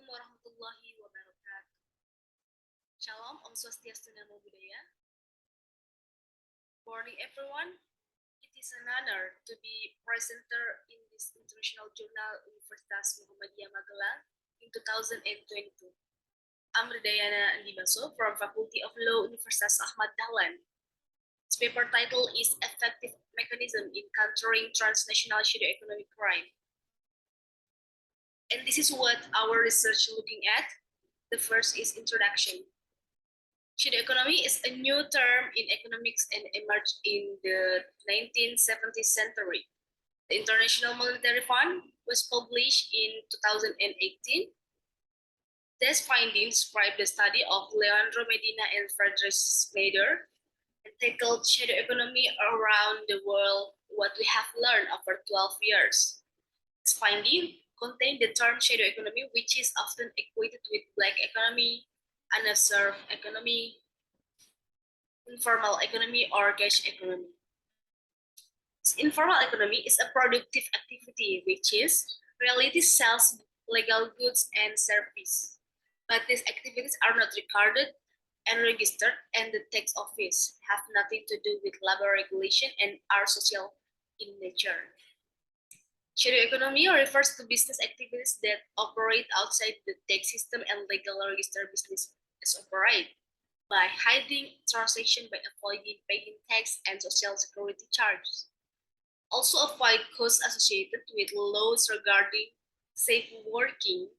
warahmatullahi wabarakatuh. Shalom, Om Swastiastu, Namo Buddhaya. Morning, everyone. It is an honor to be presenter in this international journal Universitas Muhammadiyah Magelang in 2022. I'm Ridayana Andibaso from Faculty of Law Universitas Ahmad Dahlan. Its paper title is Effective Mechanism in Countering Transnational Shadow Economic Crime. And this is what our research looking at. The first is introduction. Shadow economy is a new term in economics and emerged in the 1970th century. The International Monetary Fund was published in 2018. These findings describe the study of Leandro Medina and Friedrich Schneider and tackled shadow economy around the world, what we have learned over 12 years. This finding contain the term shadow economy, which is often equated with black economy, unobserved economy, informal economy, or cash economy. This informal economy is a productive activity, which is reality sells legal goods and services. But these activities are not recorded and registered, and the tax office have nothing to do with labor regulation and are social in nature. Shadow economy refers to business activities that operate outside the tax system and legally registered businesses operate by hiding transaction, by avoiding paying tax and social security charges. Also avoid costs associated with laws regarding safe working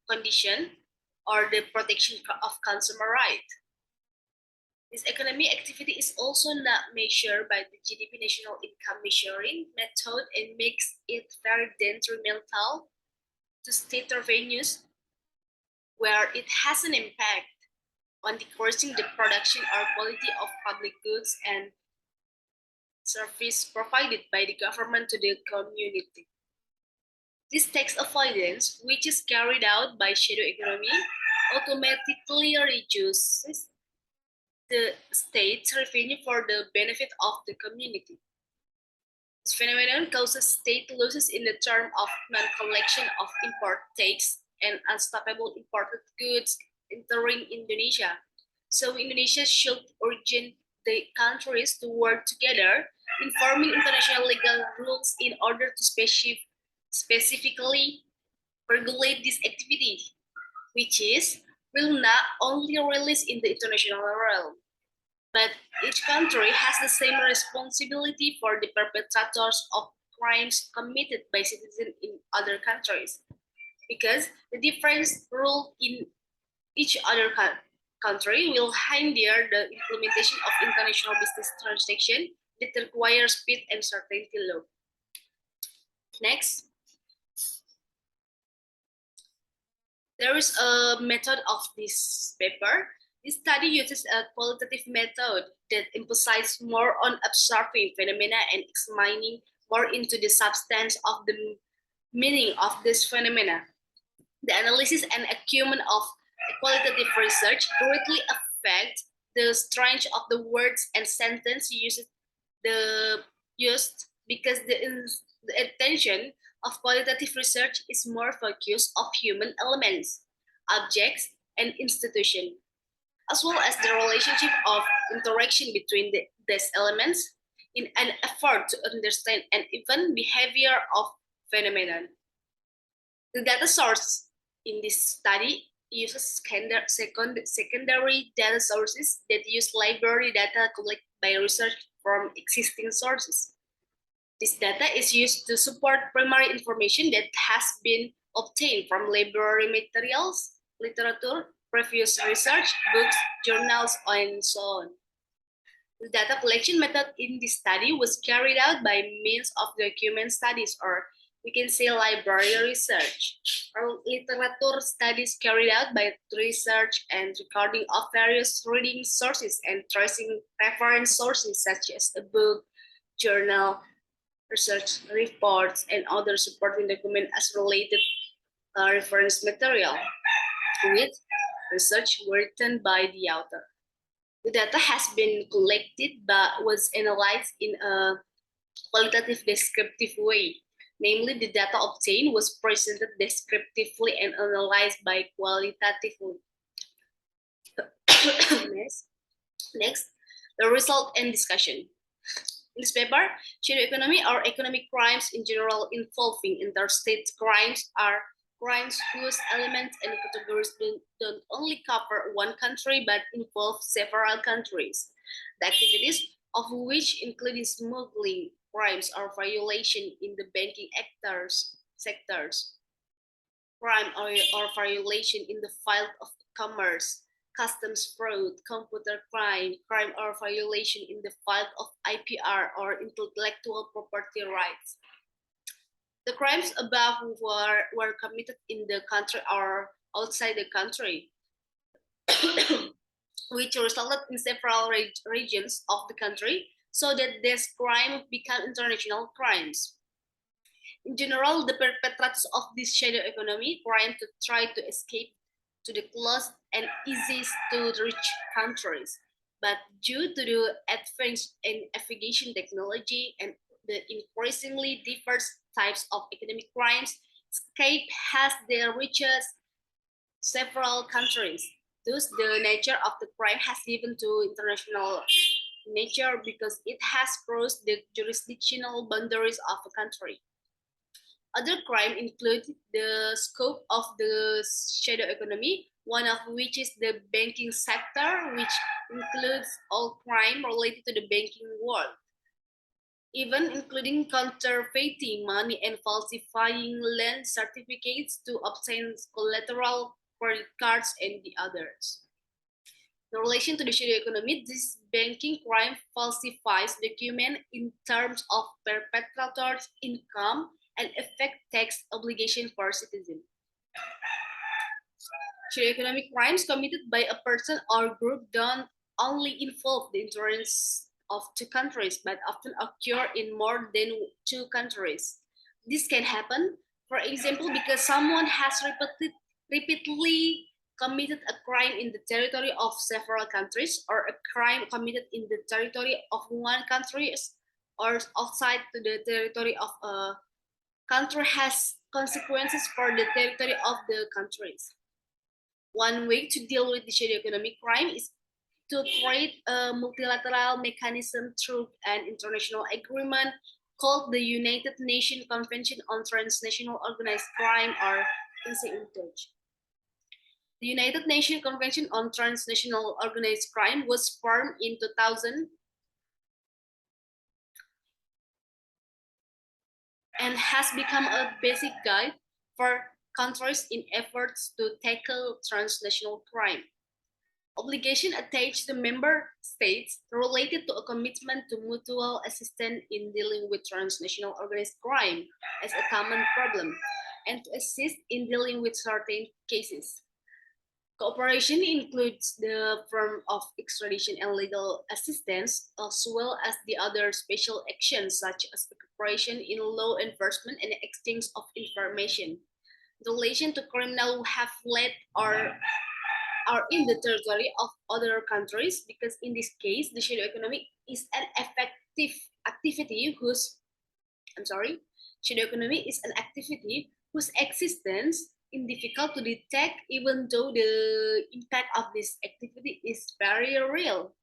condition or the protection of consumer rights. This economic activity is also not measured by the GDP national income measuring method and makes it very detrimental to state revenues, where it has an impact on decreasing the production or quality of public goods and service provided by the government to the community. This tax avoidance, which is carried out by shadow economy, automatically reduces the state's revenue for the benefit of the community. This phenomenon causes state losses in the term of non-collection of import tax and unstoppable imported goods entering Indonesia. So Indonesia should urge the countries to work together in forming international legal rules in order to specifically regulate this activity, which is will not only release in the international realm, but each country has the same responsibility for the perpetrators of crimes committed by citizens in other countries, because the different rule in each other country will hinder the implementation of international business transaction that require speed and certainty law. Next. There is a method of this paper. This study uses a qualitative method that emphasizes more on observing phenomena and examining more into the substance of the meaning of this phenomena. The analysis and acumen of qualitative research greatly affect the strength of the words and sentence used because the attention of qualitative research is more focused of human elements, objects, and institutions, as well as the relationship of interaction between these elements in an effort to understand and even behavior of phenomenon. The data source in this study uses secondary data sources that use library data collected by research from existing sources. This data is used to support primary information that has been obtained from library materials, literature, previous research, books, journals, and so on. The data collection method in this study was carried out by means of document studies, or we can say library research, or literature studies carried out by research and recording of various reading sources and tracing reference sources such as a book, journal, research reports, and other supporting documents as related reference material with research written by the author. The data has been collected but was analyzed in a qualitative descriptive way Namely, the data obtained was presented descriptively and analyzed by qualitatively. Next, the result and discussion. In this paper, shadow economy or economic crimes in general involving interstate crimes are crimes whose elements and categories don't only cover one country but involve several countries. The activities of which including smuggling, crimes or violation in the banking sectors, crime or violation in the field of commerce, customs fraud, computer crime, crime or violation in the field of IPR or intellectual property rights. The crimes above were committed in the country or outside the country, which resulted in several regions of the country, so that this crime became international crimes. In general, the perpetrators of this shadow economy crime to try to escape to the closed and easiest to reach countries. But due to the advance in navigation technology and the increasingly diverse types of economic crimes, escape has the reaches several countries. Thus, the nature of the crime has given to international nature because it has crossed the jurisdictional boundaries of a country. Other crimes include the scope of the shadow economy, one of which is the banking sector, which includes all crime related to the banking world, even including counterfeiting money and falsifying land certificates to obtain collateral, credit cards, and the others. In relation to the shadow economy, this banking crime falsifies documents in terms of perpetrators' income and affect tax obligation for citizens. Shadow economic crimes committed by a person or group don't only involve the interests of two countries, but often occur in more than two countries. This can happen, for example, because someone has repeatedly committed a crime in the territory of several countries, or a crime committed in the territory of one country or outside to the territory of a country has consequences for the territory of the countries. One way to deal with the shadow economic crime is to create a multilateral mechanism through an international agreement called the United Nations Convention on Transnational Organized Crime, or UNCITRAJ. The United Nations Convention on Transnational Organized Crime was formed in 2000 and has become a basic guide for countries in efforts to tackle transnational crime. Obligation attached to member states related to a commitment to mutual assistance in dealing with transnational organized crime as a common problem, and to assist in dealing with certain cases. Cooperation includes the form of extradition and legal assistance, as well as the other special actions such as cooperation in law enforcement and exchange of information. In relation to criminals who have fled or are in the territory of other countries, because in this case, the shadow economy is an effective activity whose, I'm sorry, shadow economy is an activity whose existence is difficult to detect, even though the impact of this activity is very real.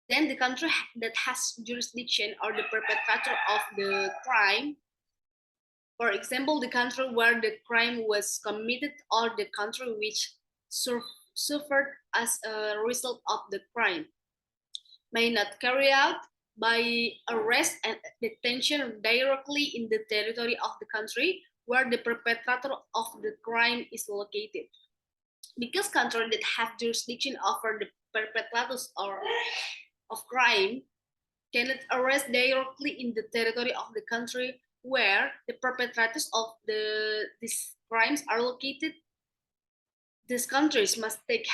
Then the country that has jurisdiction or the perpetrator of the crime, for example, the country where the crime was committed or the country which suffered as a result of the crime, may not carry out by arrest and detention directly in the territory of the country where the perpetrator of the crime is located. Because countries that have jurisdiction over the perpetrators of crime cannot arrest directly in the territory of the country where the perpetrators of these crimes are located, these countries must take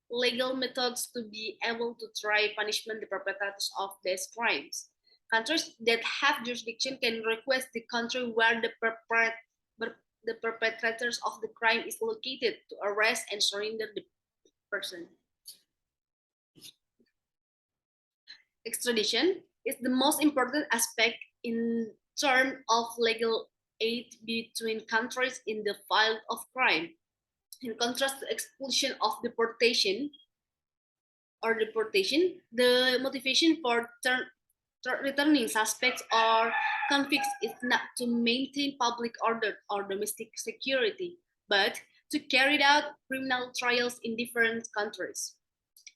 legal methods to be able to try punishment the perpetrators of these crimes. Countries that have jurisdiction can request the country where the perpetrators of the crime is located to arrest and surrender the person. Extradition is the most important aspect in terms of legal aid between countries in the field of crime. In contrast to expulsion of deportation, the motivation for returning suspects or convicts is not to maintain public order or domestic security, but to carry out criminal trials in different countries.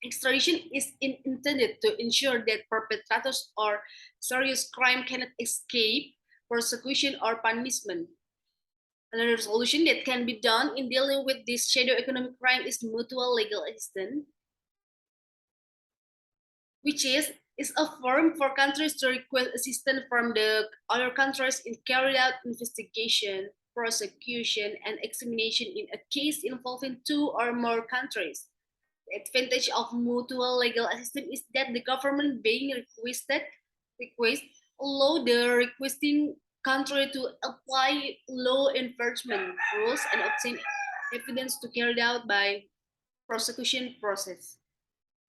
Extradition is intended to ensure that perpetrators of serious crime cannot escape prosecution or punishment. Another solution that can be done in dealing with this shadow economic crime is mutual legal assistance, which is a forum for countries to request assistance from the other countries in carrying out investigation, prosecution, and examination in a case involving two or more countries. The advantage of mutual legal assistance is that the government being request allow the requesting country to apply law enforcement rules and obtain evidence to carry out by prosecution process.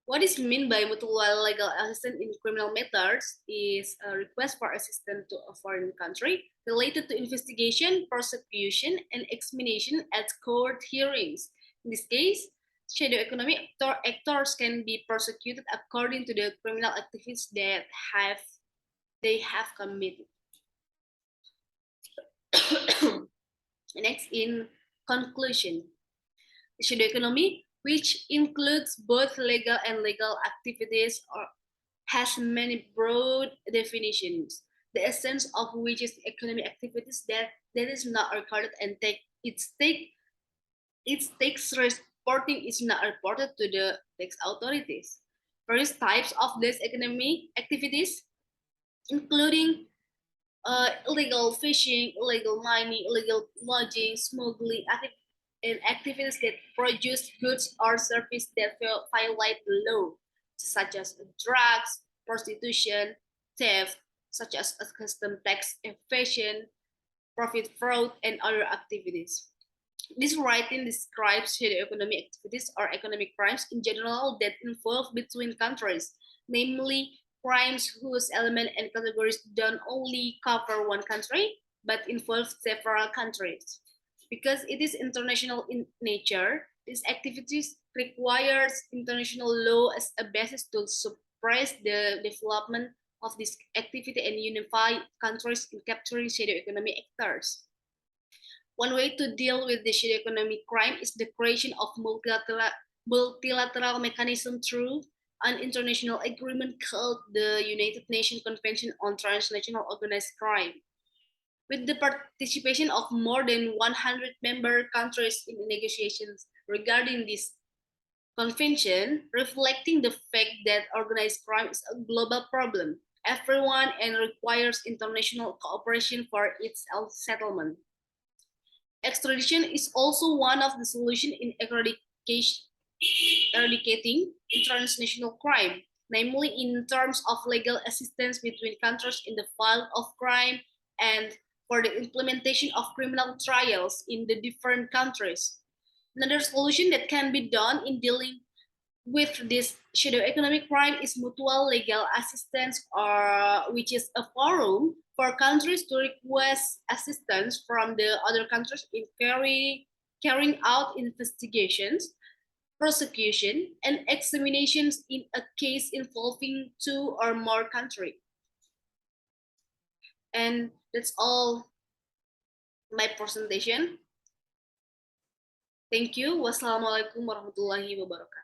What is meant by mutual legal assistance in criminal matters is a request for assistance to a foreign country related to investigation, prosecution, and examination at court hearings. In this case, shadow economic actors can be prosecuted according to the criminal activities that they have committed. Next, in conclusion, shadow economy, which includes both legal and legal activities, has many broad definitions, the essence of which is economic activities that is not recorded and its tax reporting is not reported to the tax authorities. Various types of these economic activities, including illegal fishing, illegal mining, illegal lodging, smuggling, and activities that produce goods or services that violate the law, such as drugs, prostitution, theft, such as custom tax evasion, profit fraud, and other activities. This writing describes shadow economic activities or economic crimes in general that involve between countries, namely crimes whose elements and categories don't only cover one country, but involve several countries. Because it is international in nature, these activities requires international law as a basis to suppress the development of this activity and unify countries in capturing shadow economic actors. One way to deal with the shadow economic crime is the creation of multilateral mechanism through an international agreement called the United Nations Convention on Transnational Organized Crime. With the participation of more than 100 member countries in negotiations regarding this convention, reflecting the fact that organized crime is a global problem, everyone and requires international cooperation for its settlement. Extradition is also one of the solutions in eradicating transnational crime, namely in terms of legal assistance between countries in the field of crime and for the implementation of criminal trials in the different countries. Another solution that can be done in dealing with this shadow economic crime is mutual legal assistance, or which is a forum for countries to request assistance from the other countries in carrying out investigations, prosecution, and examinations in a case involving two or more countries. And that's all my presentation. Thank you. Wassalamualaikum warahmatullahi wabarakatuh.